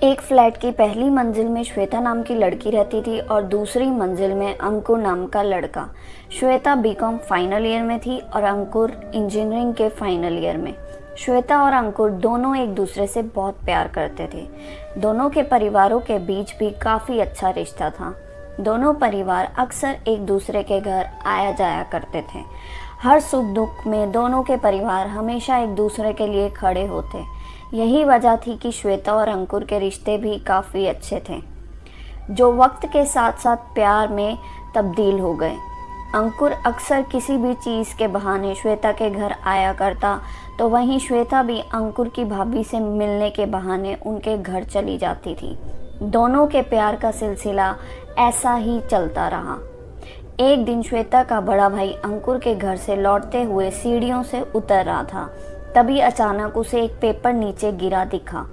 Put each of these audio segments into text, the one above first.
एक फ्लैट की पहली मंजिल में श्वेता नाम की लड़की रहती थी और दूसरी मंजिल में अंकुर नाम का लड़का। श्वेता बीकॉम फाइनल ईयर में थी और अंकुर इंजीनियरिंग के फाइनल ईयर में। श्वेता और अंकुर दोनों एक दूसरे से बहुत प्यार करते थे। दोनों के परिवारों के बीच भी काफ़ी अच्छा रिश्ता था। दोनों परिवार अक्सर एक दूसरे के घर आया जाया करते थे। हर सुख दुख में दोनों के परिवार हमेशा एक दूसरे के लिए खड़े होते। यही वजह थी कि श्वेता और अंकुर के रिश्ते भी काफ़ी अच्छे थे, जो वक्त के साथ साथ प्यार में तब्दील हो गए। अंकुर अक्सर किसी भी चीज़ के बहाने श्वेता के घर आया करता, तो वहीं श्वेता भी अंकुर की भाभी से मिलने के बहाने उनके घर चली जाती थी। दोनों के प्यार का सिलसिला ऐसा ही चलता रहा। एक दिन श्वेता का बड़ा भाई अंकुर के घर से लौटते हुए सीढ़ियों से उतर रहा था। तभी अचानक उसे एक पेपर नीचे गिरा दिखा।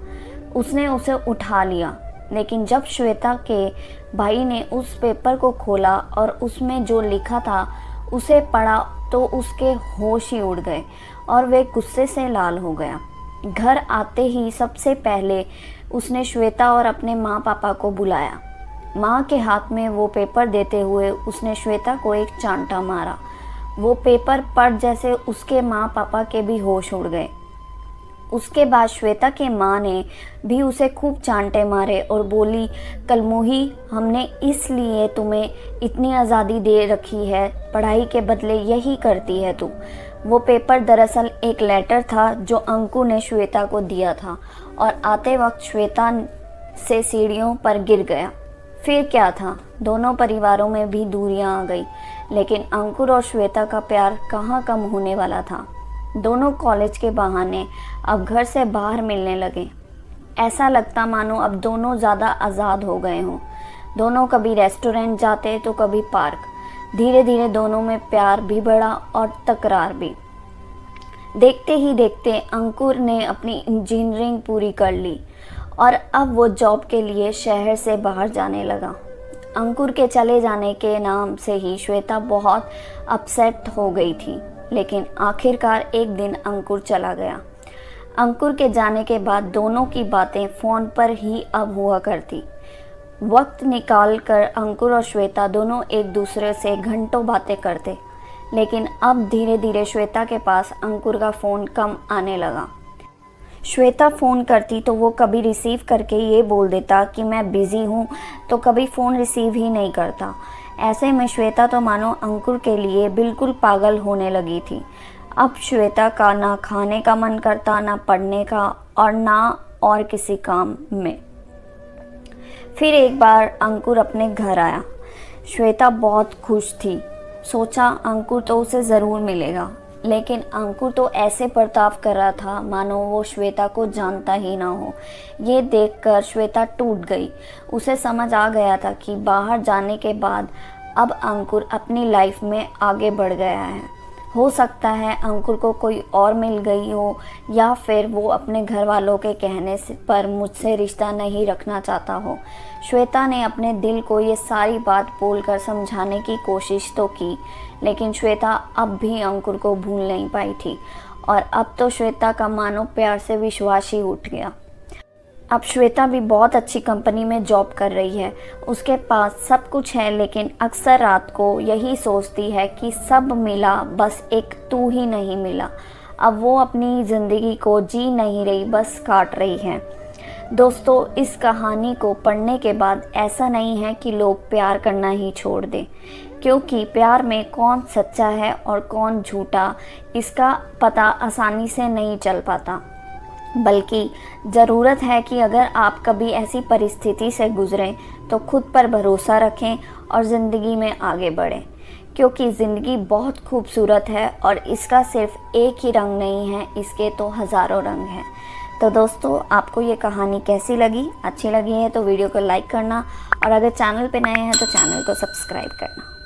उसने उसे उठा लिया, लेकिन जब श्वेता के भाई ने उस पेपर को खोला और उसमें जो लिखा था उसे पढ़ा तो उसके होश ही उड़ गए और वे गुस्से से लाल हो गया। घर आते ही सबसे पहले उसने श्वेता और अपने माँ पापा को बुलाया। माँ के हाथ में वो पेपर देते हुए उसने श्वेता को एक चांटा मारा। वो पेपर पढ़ जैसे उसके माँ पापा के भी होश उड़ गए। उसके बाद श्वेता के माँ ने भी उसे खूब चांटे मारे और बोली, कलमुही, हमने इसलिए तुम्हें इतनी आज़ादी दे रखी है, पढ़ाई के बदले यही करती है तू। वो पेपर दरअसल एक लेटर था जो अंकुर ने श्वेता को दिया था और आते वक्त श्वेता से सीढ़ियों पर गिर गया। फिर क्या था, दोनों परिवारों में भी दूरियां आ गई, लेकिन अंकुर और श्वेता का प्यार कहाँ कम होने वाला था। दोनों कॉलेज के बहाने अब घर से बाहर मिलने लगे। ऐसा लगता मानो अब दोनों ज़्यादा आज़ाद हो गए हों। दोनों कभी रेस्टोरेंट जाते तो कभी पार्क। धीरे धीरे दोनों में प्यार भी बढ़ा और तकरार भी। देखते ही देखते अंकुर ने अपनी इंजीनियरिंग पूरी कर ली और अब वो जॉब के लिए शहर से बाहर जाने लगा। अंकुर के चले जाने के नाम से ही श्वेता बहुत अपसेट हो गई थी, लेकिन आखिरकार एक दिन अंकुर चला गया। अंकुर के जाने के बाद दोनों की बातें फ़ोन पर ही अब हुआ करती। वक्त निकाल कर अंकुर और श्वेता दोनों एक दूसरे से घंटों बातें करते, लेकिन अब धीरे धीरे श्वेता के पास अंकुर का फ़ोन कम आने लगा। श्वेता फ़ोन करती तो वो कभी रिसीव करके ये बोल देता कि मैं बिज़ी हूँ, तो कभी फ़ोन रिसीव ही नहीं करता। ऐसे में श्वेता तो मानो अंकुर के लिए बिल्कुल पागल होने लगी थी। अब श्वेता का ना खाने का मन करता, ना पढ़ने का और ना और किसी काम में। फिर एक बार अंकुर अपने घर आया। श्वेता बहुत खुश थी। सोचा अंकुर तो उसे ज़रूर मिलेगा, लेकिन अंकुर तो ऐसे बर्ताव कर रहा था मानो वो श्वेता को जानता ही ना हो। ये देखकर श्वेता टूट गई। उसे समझ आ गया था कि बाहर जाने के बाद अब अंकुर अपनी लाइफ में आगे बढ़ गया है। हो सकता है अंकुर को कोई और मिल गई हो, या फिर वो अपने घर वालों के कहने पर मुझसे रिश्ता नहीं रखना चाहता हो। श्वेता ने अपने दिल को ये सारी बात बोलकर समझाने की कोशिश तो की, लेकिन श्वेता अब भी अंकुर को भूल नहीं पाई थी और अब तो श्वेता का मानो प्यार से विश्वास ही उठ गया। अब श्वेता भी बहुत अच्छी कंपनी में जॉब कर रही है। उसके पास सब कुछ है, लेकिन अक्सर रात को यही सोचती है कि सब मिला, बस एक तू ही नहीं मिला। अब वो अपनी ज़िंदगी को जी नहीं रही, बस काट रही है। दोस्तों, इस कहानी को पढ़ने के बाद ऐसा नहीं है कि लोग प्यार करना ही छोड़ दें, क्योंकि प्यार में कौन सच्चा है और कौन झूठा, इसका पता आसानी से नहीं चल पाता। बल्कि ज़रूरत है कि अगर आप कभी ऐसी परिस्थिति से गुज़रें तो खुद पर भरोसा रखें और ज़िंदगी में आगे बढ़ें, क्योंकि ज़िंदगी बहुत खूबसूरत है और इसका सिर्फ एक ही रंग नहीं है, इसके तो हज़ारों रंग हैं। तो दोस्तों, आपको ये कहानी कैसी लगी? अच्छी लगी है तो वीडियो को लाइक करना और अगर चैनल पे नए हैं तो चैनल को सब्सक्राइब करना।